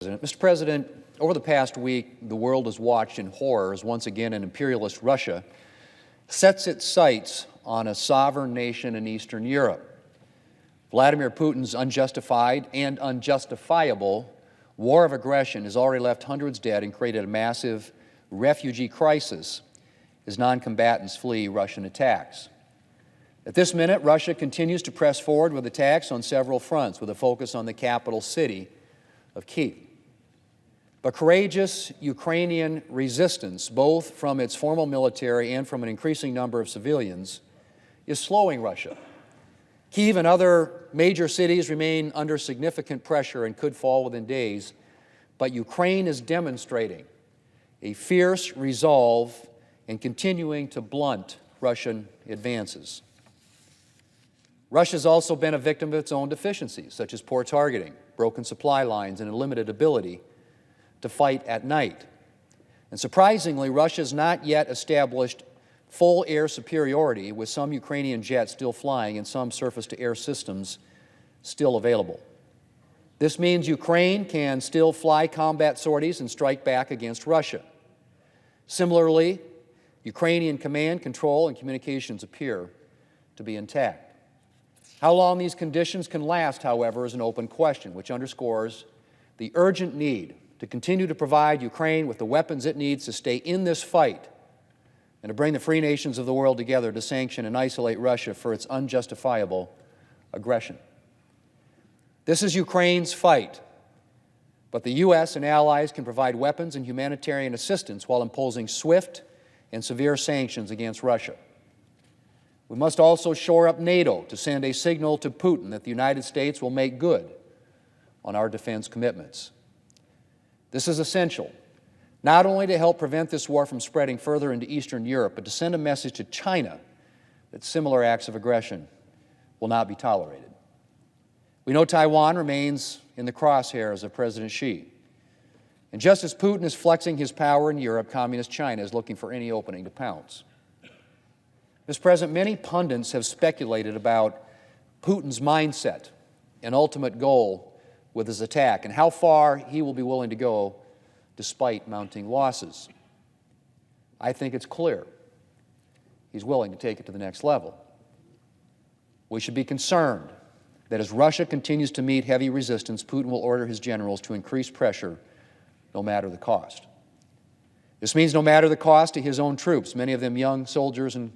Mr. President, over the past week, the world has watched in horror as once again an imperialist Russia sets its sights on a sovereign nation in Eastern Europe. Vladimir Putin's unjustified and unjustifiable war of aggression has already left hundreds dead and created a massive refugee crisis as non-combatants flee Russian attacks. At this minute, Russia continues to press forward with attacks on several fronts, with a focus on the capital city of Kyiv. But courageous Ukrainian resistance, both from its formal military and from an increasing number of civilians, is slowing Russia. Kyiv and other major cities remain under significant pressure and could fall within days, but Ukraine is demonstrating a fierce resolve and continuing to blunt Russian advances. Russia has also been a victim of its own deficiencies, such as poor targeting, broken supply lines, and a limited ability to fight at night. And surprisingly, Russia has not yet established full air superiority, with some Ukrainian jets still flying and some surface-to-air systems still available. This means Ukraine can still fly combat sorties and strike back against Russia. Similarly, Ukrainian command, control, and communications appear to be intact. How long these conditions can last, however, is an open question, which underscores the urgent need to continue to provide Ukraine with the weapons it needs to stay in this fight and to bring the free nations of the world together to sanction and isolate Russia for its unjustifiable aggression. This is Ukraine's fight, but the U.S. and allies can provide weapons and humanitarian assistance while imposing swift and severe sanctions against Russia. We must also shore up NATO to send a signal to Putin that the United States will make good on our defense commitments. This is essential, not only to help prevent this war from spreading further into Eastern Europe, but to send a message to China that similar acts of aggression will not be tolerated. We know Taiwan remains in the crosshairs of President Xi. And just as Putin is flexing his power in Europe, Communist China is looking for any opening to pounce. Mr. President, many pundits have speculated about Putin's mindset and ultimate goal with his attack, and how far he will be willing to go despite mounting losses. I think it's clear he's willing to take it to the next level. We should be concerned that as Russia continues to meet heavy resistance, Putin will order his generals to increase pressure no matter the cost. This means no matter the cost to his own troops, many of them young soldiers and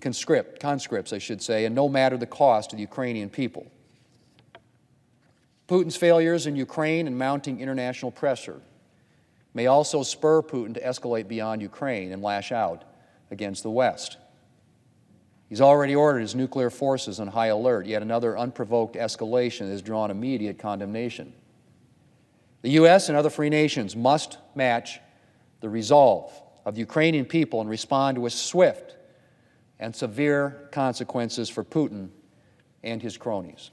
conscripts, I should say, and no matter the cost to the Ukrainian people. Putin's failures in Ukraine and mounting international pressure may also spur Putin to escalate beyond Ukraine and lash out against the West. He's already ordered his nuclear forces on high alert, yet another unprovoked escalation has drawn immediate condemnation. The U.S. and other free nations must match the resolve of the Ukrainian people and respond with swift and severe consequences for Putin and his cronies.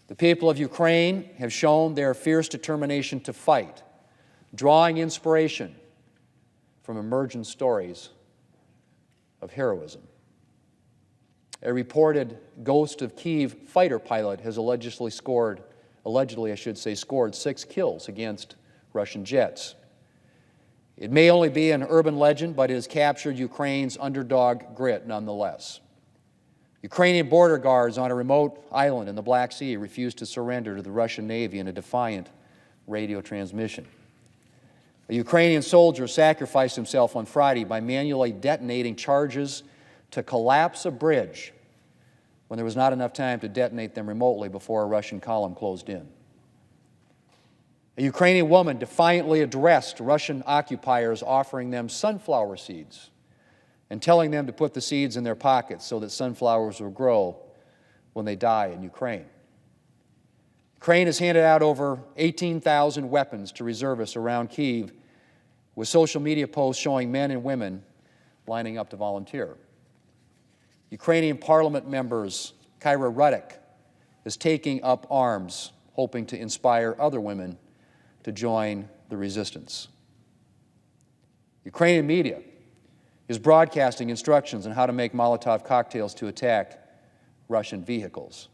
The people of Ukraine have shown their fierce determination to fight, drawing inspiration from emergent stories of heroism. A reported Ghost of Kyiv fighter pilot has allegedly scored 6 kills against Russian jets. It may only be an urban legend, but it has captured Ukraine's underdog grit nonetheless. Ukrainian border guards on a remote island in the Black Sea refused to surrender to the Russian Navy in a defiant radio transmission. A Ukrainian soldier sacrificed himself on Friday by manually detonating charges to collapse a bridge when there was not enough time to detonate them remotely before a Russian column closed in. A Ukrainian woman defiantly addressed Russian occupiers, offering them sunflower seeds and telling them to put the seeds in their pockets so that sunflowers will grow when they die in Ukraine. Ukraine has handed out over 18,000 weapons to reservists around Kyiv, with social media posts showing men and women lining up to volunteer. Ukrainian parliament members Kyra Rudek is taking up arms, hoping to inspire other women to join the resistance. Ukrainian media is broadcasting instructions on how to make Molotov cocktails to attack Russian vehicles.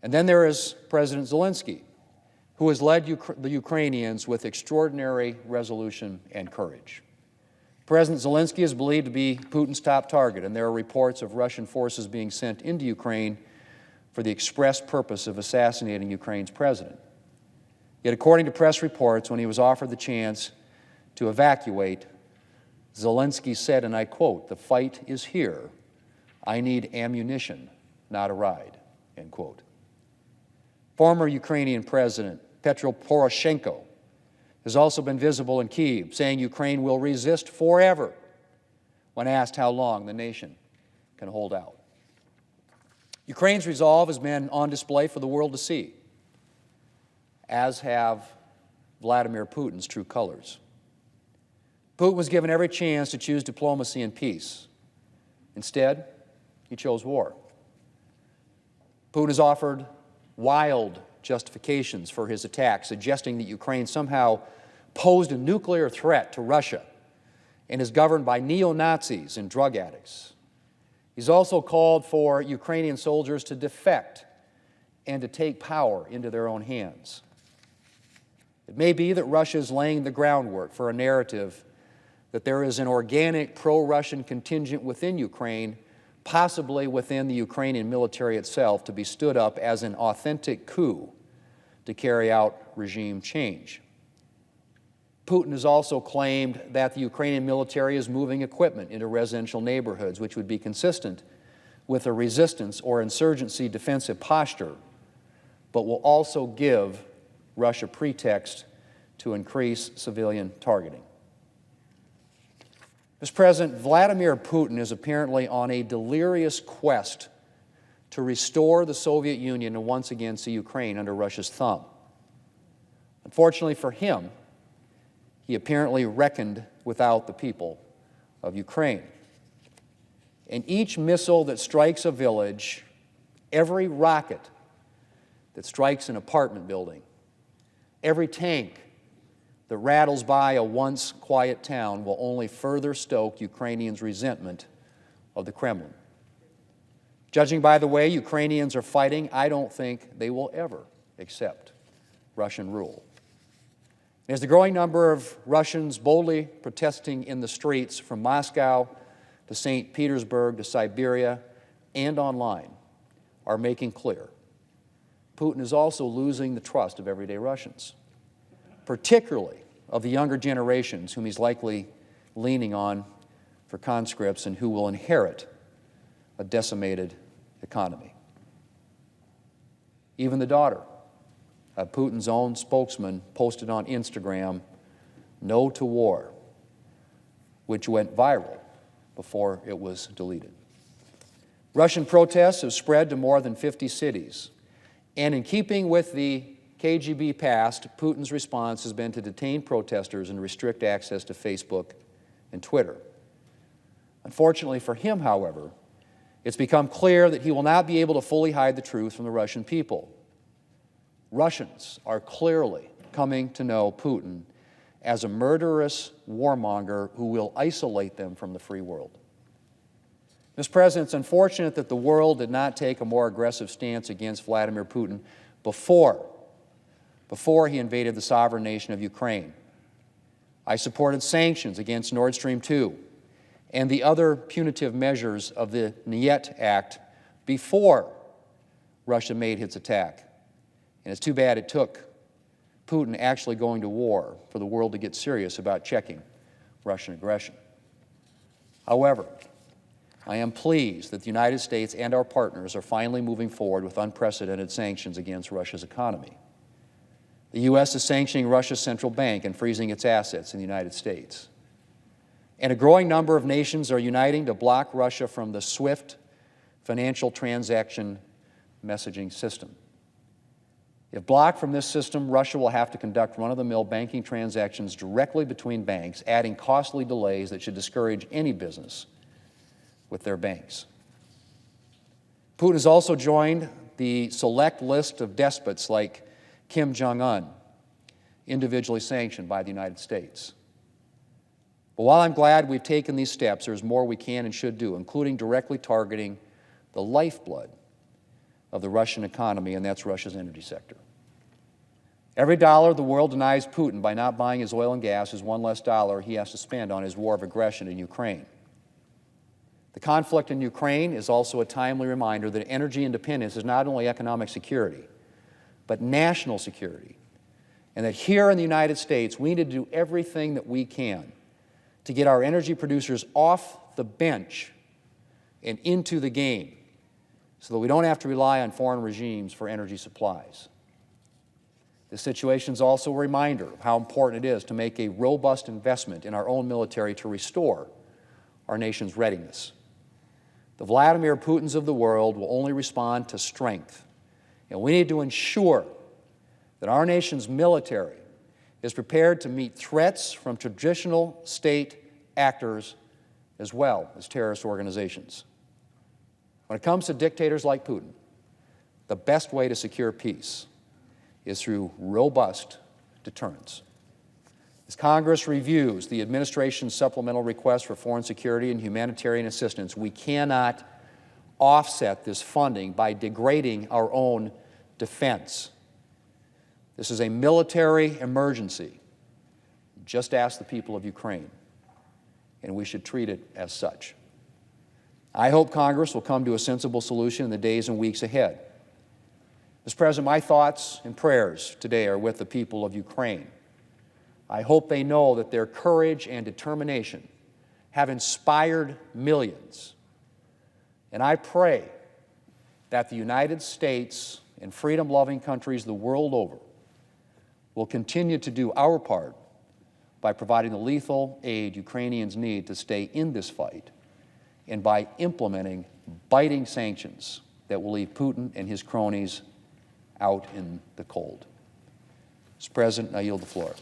And then there is President Zelensky, who has led the Ukrainians with extraordinary resolution and courage. President Zelensky is believed to be Putin's top target, and there are reports of Russian forces being sent into Ukraine for the express purpose of assassinating Ukraine's president. Yet, according to press reports, when he was offered the chance to evacuate, Zelensky said, and I quote, "The fight is here. I need ammunition, not a ride," end quote. Former Ukrainian President Petro Poroshenko has also been visible in Kyiv, saying Ukraine will resist forever when asked how long the nation can hold out. Ukraine's resolve has been on display for the world to see, as have Vladimir Putin's true colors. Putin was given every chance to choose diplomacy and peace. Instead, he chose war. Putin has offered wild justifications for his attack, suggesting that Ukraine somehow posed a nuclear threat to Russia and is governed by neo-Nazis and drug addicts. He's also called for Ukrainian soldiers to defect and to take power into their own hands. It may be that Russia is laying the groundwork for a narrative that there is an organic pro-Russian contingent within Ukraine, possibly within the Ukrainian military itself, to be stood up as an authentic coup to carry out regime change. Putin has also claimed that the Ukrainian military is moving equipment into residential neighborhoods, which would be consistent with a resistance or insurgency defensive posture, but will also give Russia pretext to increase civilian targeting. Mr. President, Vladimir Putin is apparently on a delirious quest to restore the Soviet Union and once again see Ukraine under Russia's thumb. Unfortunately for him, he apparently reckoned without the people of Ukraine. And each missile that strikes a village, every rocket that strikes an apartment building, every tank that rattles by a once quiet town will only further stoke Ukrainians' resentment of the Kremlin. Judging by the way Ukrainians are fighting, I don't think they will ever accept Russian rule. As the growing number of Russians boldly protesting in the streets from Moscow to St. Petersburg to Siberia and online are making clear, Putin is also losing the trust of everyday Russians, particularly of the younger generations whom he's likely leaning on for conscripts and who will inherit a decimated economy. Even the daughter of Putin's own spokesman posted on Instagram, "No to war," which went viral before it was deleted. Russian protests have spread to more than 50 cities, and in keeping with the KGB past, Putin's response has been to detain protesters and restrict access to Facebook and Twitter. Unfortunately for him, however, it's become clear that he will not be able to fully hide the truth from the Russian people. Russians are clearly coming to know Putin as a murderous warmonger who will isolate them from the free world. Mr. President, it's unfortunate that the world did not take a more aggressive stance against Vladimir Putin before he invaded the sovereign nation of Ukraine. I supported sanctions against Nord Stream 2 and the other punitive measures of the Niet Act before Russia made its attack. And it's too bad it took Putin actually going to war for the world to get serious about checking Russian aggression. However, I am pleased that the United States and our partners are finally moving forward with unprecedented sanctions against Russia's economy. The U.S. is sanctioning Russia's central bank and freezing its assets in the United States. And a growing number of nations are uniting to block Russia from the SWIFT financial transaction messaging system. If blocked from this system, Russia will have to conduct run-of-the-mill banking transactions directly between banks, adding costly delays that should discourage any business with their banks. Putin has also joined the select list of despots like Kim Jong-un, individually sanctioned by the United States. But while I'm glad we've taken these steps, there's more we can and should do, including directly targeting the lifeblood of the Russian economy, and that's Russia's energy sector. Every dollar the world denies Putin by not buying his oil and gas is one less dollar he has to spend on his war of aggression in Ukraine. The conflict in Ukraine is also a timely reminder that energy independence is not only economic security, but national security, and that here in the United States, we need to do everything that we can to get our energy producers off the bench and into the game so that we don't have to rely on foreign regimes for energy supplies. This situation is also a reminder of how important it is to make a robust investment in our own military to restore our nation's readiness. The Vladimir Putins of the world will only respond to strength, and we need to ensure that our nation's military is prepared to meet threats from traditional state actors as well as terrorist organizations. When it comes to dictators like Putin, the best way to secure peace is through robust deterrence. As Congress reviews the administration's supplemental request for foreign security and humanitarian assistance, we cannot offset this funding by degrading our own defense. This is a military emergency. Just ask the people of Ukraine, and we should treat it as such. I hope Congress will come to a sensible solution in the days and weeks ahead. Mr. President, my thoughts and prayers today are with the people of Ukraine. I hope they know that their courage and determination have inspired millions. And I pray that the United States and freedom-loving countries the world over will continue to do our part by providing the lethal aid Ukrainians need to stay in this fight and by implementing biting sanctions that will leave Putin and his cronies out in the cold. Mr. President, I yield the floor.